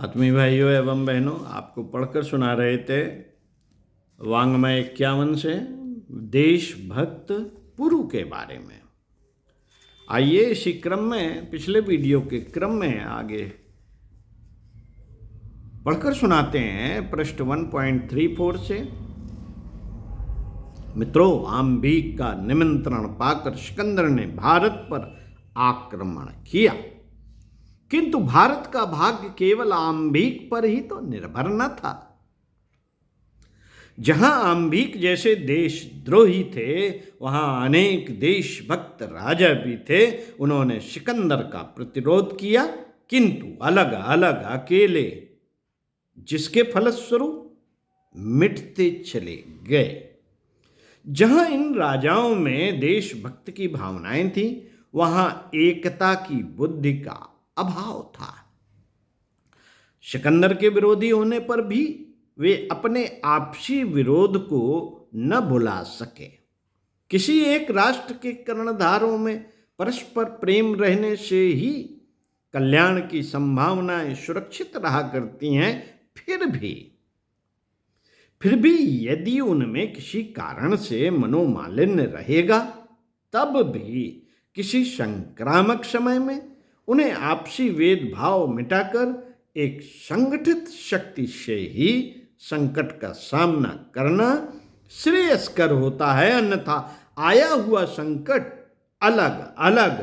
आत्मीय भाइयों एवं बहनों, आपको पढ़कर सुना रहे थे वाङ्मय 51 से देशभक्त पुरु के बारे में। आइए इसी क्रम में पिछले वीडियो के क्रम में आगे पढ़कर सुनाते हैं पृष्ठ 1.34 से। मित्रों, आम्बीक का निमंत्रण पाकर सिकंदर ने भारत पर आक्रमण किया, किंतु भारत का भाग्य केवल आम्बीक पर ही तो निर्भर न था। जहां आम्बीक जैसे देशद्रोही थे, वहां अनेक देशभक्त राजा भी थे। उन्होंने सिकंदर का प्रतिरोध किया, किंतु अलग अलग अकेले, जिसके फलस्वरूप मिटते चले गए। जहां इन राजाओं में देशभक्त की भावनाएं थी, वहां एकता की बुद्धि का अभाव था। सिकंदर के विरोधी होने पर भी वे अपने आपसी विरोध को न भुला सके। किसी एक राष्ट्र के कर्णधारों में परस्पर प्रेम रहने से ही कल्याण की संभावनाएं सुरक्षित रहा करती हैं। फिर भी यदि उनमें किसी कारण से मनोमालिन्य रहेगा, तब भी किसी संक्रामक समय में उन्हें आपसी भेदभाव मिटाकर एक संगठित शक्ति से ही संकट का सामना करना श्रेयस्कर होता है। अन्यथा आया हुआ संकट अलग अलग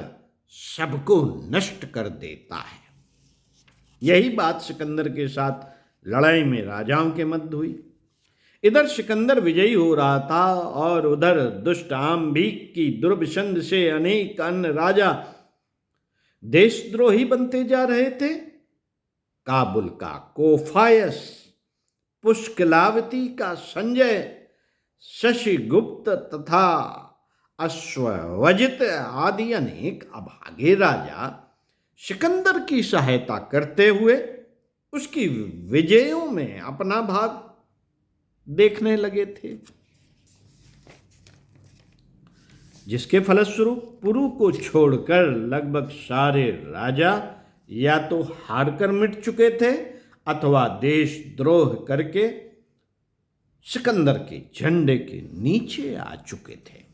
सबको नष्ट कर देता है। यही बात सिकंदर के साथ लड़ाई में राजाओं के मध्य हुई। इधर सिकंदर विजयी हो रहा था और उधर दुष्ट आम्बीक की दुर्भिसंध से अनेक अन्य राजा देशद्रोही बनते जा रहे थे। काबुल का कोफायस, पुष्कलावती का संजय, शशिगुप्त तथा अश्वजित आदि अनेक अभागे राजा सिकंदर की सहायता करते हुए उसकी विजयों में अपना भाग देखने लगे थे, जिसके फलस्वरूप पुरु को छोड़कर लगभग सारे राजा या तो हारकर मिट चुके थे अथवा देशद्रोह करके सिकंदर के झंडे के नीचे आ चुके थे।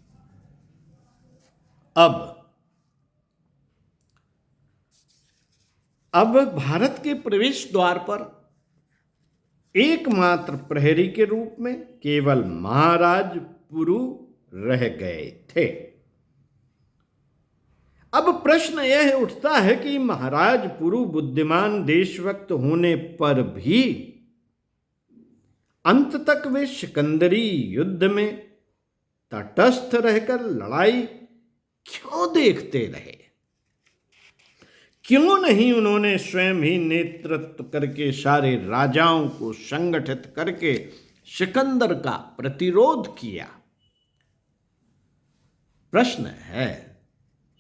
अब भारत के प्रवेश द्वार पर एकमात्र प्रहरी के रूप में केवल महाराज पुरु रह गए थे। अब प्रश्न यह उठता है कि महाराज पुरु बुद्धिमान देशभक्त होने पर भी अंत तक वे सिकंदरी युद्ध में तटस्थ रहकर लड़ाई क्यों देखते रहे? क्यों नहीं उन्होंने स्वयं ही नेतृत्व करके सारे राजाओं को संगठित करके सिकंदर का प्रतिरोध किया? प्रश्न है।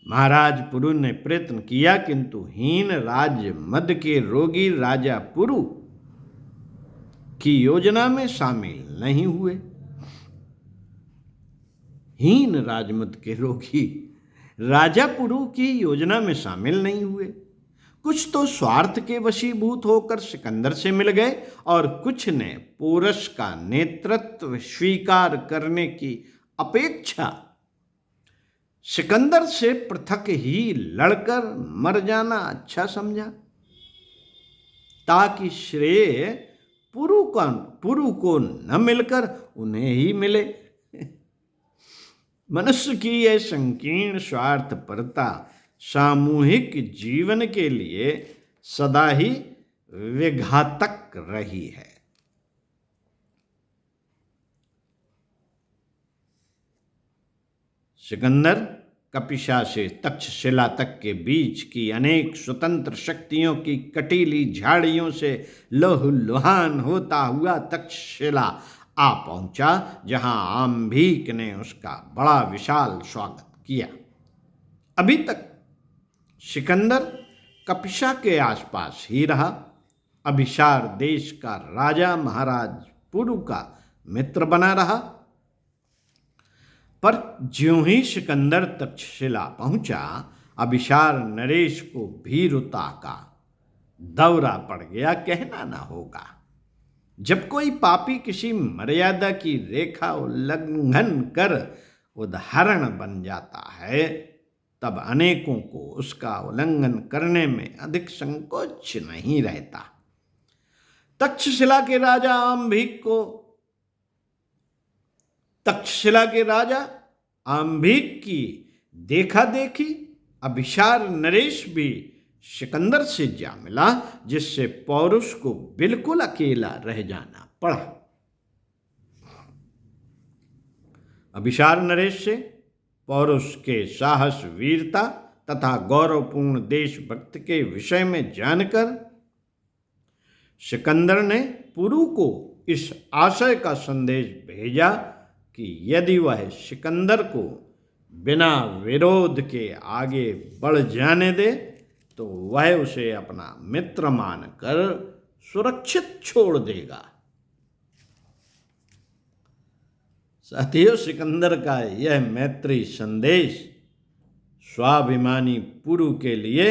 महाराज पुरु ने प्रयत्न किया, किंतु हीन राज्य मद के रोगी राजा पुरु की योजना में शामिल नहीं हुए। हीन राजमद के रोगी राजा पुरु की योजना में शामिल नहीं हुए। कुछ तो स्वार्थ के वशीभूत होकर सिकंदर से मिल गए और कुछ ने पोरस का नेतृत्व स्वीकार करने की अपेक्षा सिकंदर से पृथक ही लड़कर मर जाना अच्छा समझा, ताकि श्रेय पुरु को न मिलकर उन्हें ही मिले। मनुष्य की यह संकीर्ण स्वार्थपरता सामूहिक जीवन के लिए सदा ही विघातक रही है। सिकंदर कपिशा से तक्षशिला तक के बीच की अनेक स्वतंत्र शक्तियों की कटीली झाड़ियों से लहूलुहान होता हुआ तक्षशिला आ पहुंचा, जहां आम्बीक ने उसका बड़ा विशाल स्वागत किया। अभी तक सिकंदर कपिशा के आसपास ही रहा। अभिसार देश का राजा महाराज पुरु का मित्र बना रहा, पर ज्यों ही सिकंदर तक्षशिला पहुंचा, अभिसार नरेश को भीरुता का दौरा पड़ गया कहना ना होगा। जब कोई पापी किसी मर्यादा की रेखा उल्लंघन कर उदाहरण बन जाता है, तब अनेकों को उसका उल्लंघन करने में अधिक संकोच नहीं रहता। तक्षशिला के राजा आम्भीक की देखा देखी अभिसार नरेश भी सिकंदर से जा मिला, जिससे पौरुष को बिल्कुल अकेला रह जाना पड़ा। अभिसार नरेश से पौरुष के साहस, वीरता तथा गौरवपूर्ण देशभक्ति के विषय में जानकर सिकंदर ने पुरु को इस आशय का संदेश भेजा कि यदि वह सिकंदर को बिना विरोध के आगे बढ़ जाने दे तो वह उसे अपना मित्र मानकर सुरक्षित छोड़ देगा। साथियों, सिकंदर का यह मैत्री संदेश स्वाभिमानी पुरु के लिए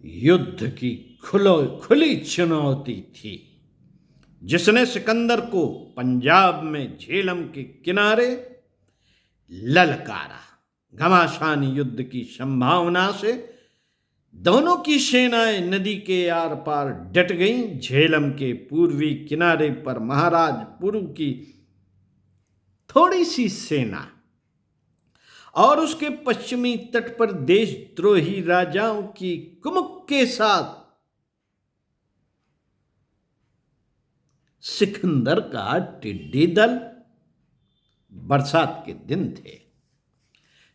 युद्ध की खुली चुनौती थी, जिसने सिकंदर को पंजाब में झेलम के किनारे ललकारा। घमासान युद्ध की संभावना से दोनों की सेनाएं नदी के आर पार डट गईं। झेलम के पूर्वी किनारे पर महाराज पुरु की थोड़ी सी सेना और उसके पश्चिमी तट पर देशद्रोही राजाओं की कुमुक के साथ सिकंदर का टिड्डी दल। बरसात के दिन थे,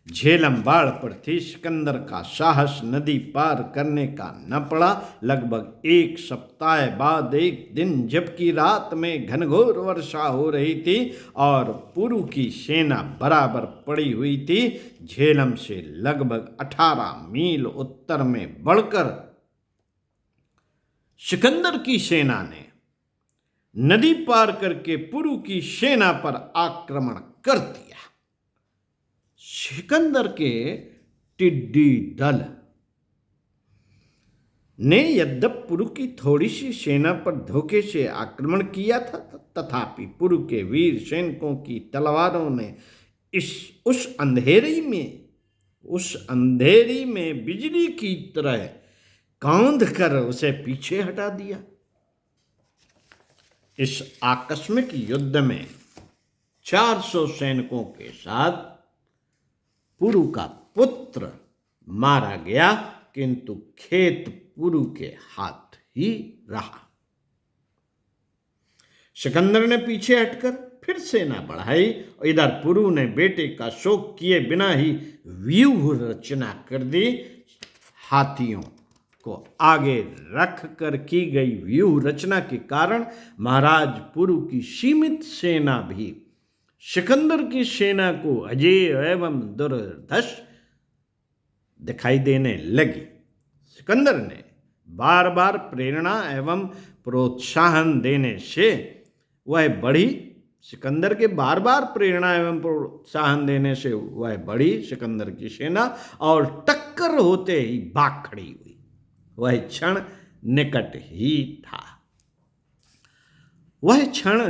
झेलम बाढ़ पर थी। सिकंदर का साहस नदी पार करने का न पड़ा। लगभग एक सप्ताह बाद एक दिन, जबकि रात में घनघोर वर्षा हो रही थी और पुरु की सेना बराबर पड़ी हुई थी, झेलम से लगभग 18 मील उत्तर में बढ़कर सिकंदर की सेना ने नदी पार करके पुरु की सेना पर आक्रमण कर दिया। सिकंदर के टिड्डी दल ने यद्यपि पुरु की थोड़ी सी सेना पर धोखे से आक्रमण किया था, तथापि पुरु के वीर सैनिकों की तलवारों ने उस अंधेरी में बिजली की तरह कौंध कर उसे पीछे हटा दिया। इस आकस्मिक युद्ध में 400 सैनिकों के साथ पुरु का पुत्र मारा गया, किंतु खेत पुरु के हाथ ही रहा। सिकंदर ने पीछे हटकर फिर सेना बढ़ाई और इधर पुरु ने बेटे का शोक किए बिना ही व्यूह रचना कर दी। हाथियों को आगे रख कर की गई व्यूह रचना के कारण महाराज पुरु की सीमित सेना भी सिकंदर की सेना को अजेय एवं दुर्धर्ष दिखाई देने लगी। सिकंदर ने बार बार प्रेरणा एवं प्रोत्साहन देने से वह बढ़ी। सिकंदर के बार बार प्रेरणा एवं प्रोत्साहन देने से वह बढ़ी सिकंदर की सेना और टक्कर होते ही भाग खड़ी हुई। वह क्षण निकट ही था। वह क्षण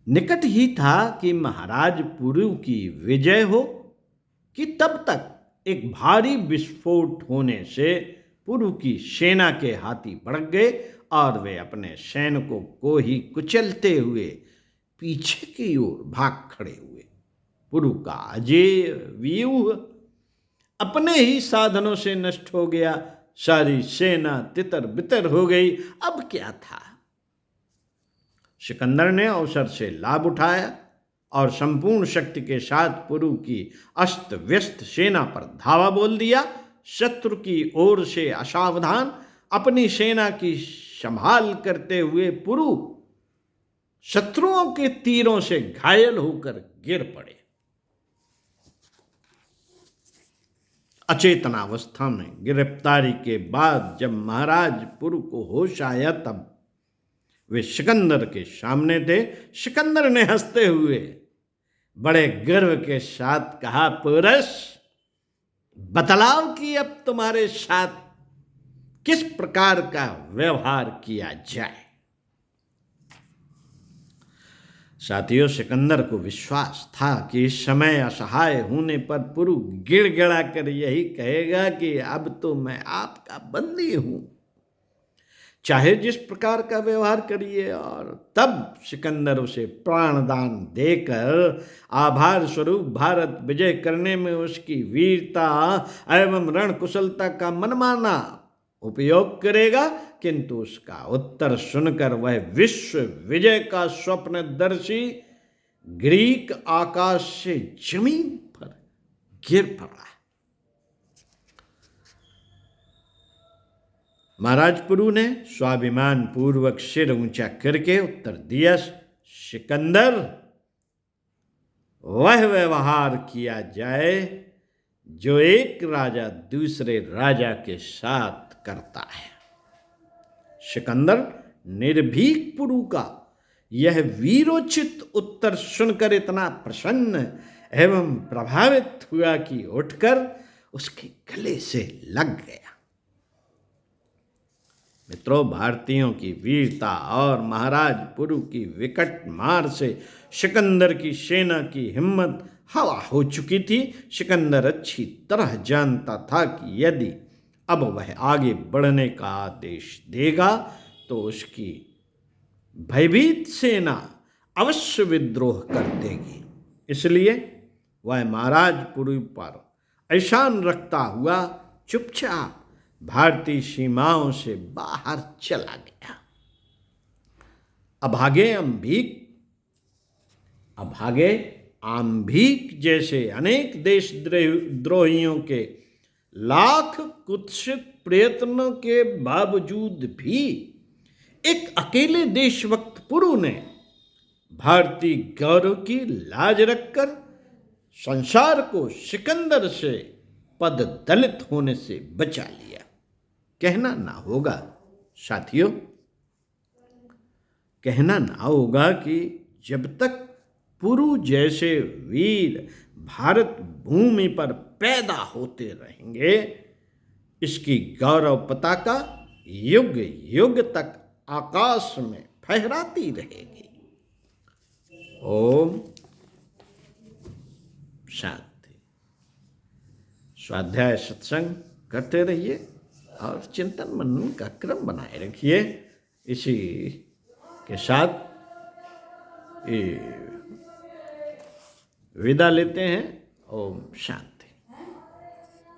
निकट ही था कि महाराज पुरु की विजय हो कि तब तक एक भारी विस्फोट होने से पुरु की सेना के हाथी भड़क गए और वे अपने सैनिकों को ही कुचलते हुए पीछे की ओर भाग खड़े हुए। पुरु का अजेय व्यूह अपने ही साधनों से नष्ट हो गया। सारी सेना तितर बितर हो गई। अब क्या था? सिकंदर ने अवसर से लाभ उठाया और संपूर्ण शक्ति के साथ पुरु की अस्त व्यस्त सेना पर धावा बोल दिया। शत्रु की ओर से असावधान अपनी सेना की संभाल करते हुए पुरु शत्रुओं के तीरों से घायल होकर गिर पड़े। अचेतनावस्था में गिरफ्तारी के बाद जब महाराज पुरु को होश आया तब वे सिकंदर के सामने थे। सिकंदर ने हंसते हुए बड़े गर्व के साथ कहा, पुरुष, बतलाओ कि अब तुम्हारे साथ किस प्रकार का व्यवहार किया जाए। साथियों, सिकंदर को विश्वास था कि इस समय असहाय होने पर पुरु गिड़गिड़ा कर यही कहेगा कि अब तो मैं आपका बंदी हूं, चाहे जिस प्रकार का व्यवहार करिए। और तब सिकंदर उसे प्राणदान देकर आभार स्वरूप भारत विजय करने में उसकी वीरता एवं रण कुशलता का मनमाना उपयोग करेगा। किंतु उसका उत्तर सुनकर वह विश्व विजय का स्वप्नदर्शी ग्रीक आकाश से जमीन पर गिर पड़ा। महाराज पुरु ने स्वाभिमान पूर्वक सिर ऊंचा करके उत्तर दिया, सिकंदर, वह व्यवहार किया जाए जो एक राजा दूसरे राजा के साथ करता है। सिकंदर निर्भीक पुरु का यह वीरोचित उत्तर सुनकर इतना प्रसन्न एवं प्रभावित हुआ कि उठकर उसके गले से लग गया। मित्रों, भारतीयों की वीरता और महाराज पुरु की विकट मार से सिकंदर की सेना की हिम्मत हवा हो चुकी थी। सिकंदर अच्छी तरह जानता था कि यदि अब वह आगे बढ़ने का आदेश देगा तो उसकी भयभीत सेना अवश्य विद्रोह कर देगी। इसलिए वह महाराज पुरु पर ऐशान रखता हुआ चुपचाप भारतीय सीमाओं से बाहर चला गया। अभागे आम्भीक जैसे अनेक देशद्रोहियों के लाख कुत्सित प्रयत्नों के बावजूद भी एक अकेले देशभक्त पुरु ने भारतीय गौरव की लाज रखकर संसार को सिकंदर से पद दलित होने से बचा लिया। कहना ना होगा साथियों, कहना ना होगा कि जब तक पुरु जैसे वीर भारत भूमि पर पैदा होते रहेंगे, इसकी गौरव पताका युग युग तक आकाश में फहराती रहेगी। ओम शांति। स्वाध्याय सत्संग करते रहिए और चिंतन मनन का क्रम बनाए रखिए। इसी के साथ विदा लेते हैं। ओम शांति।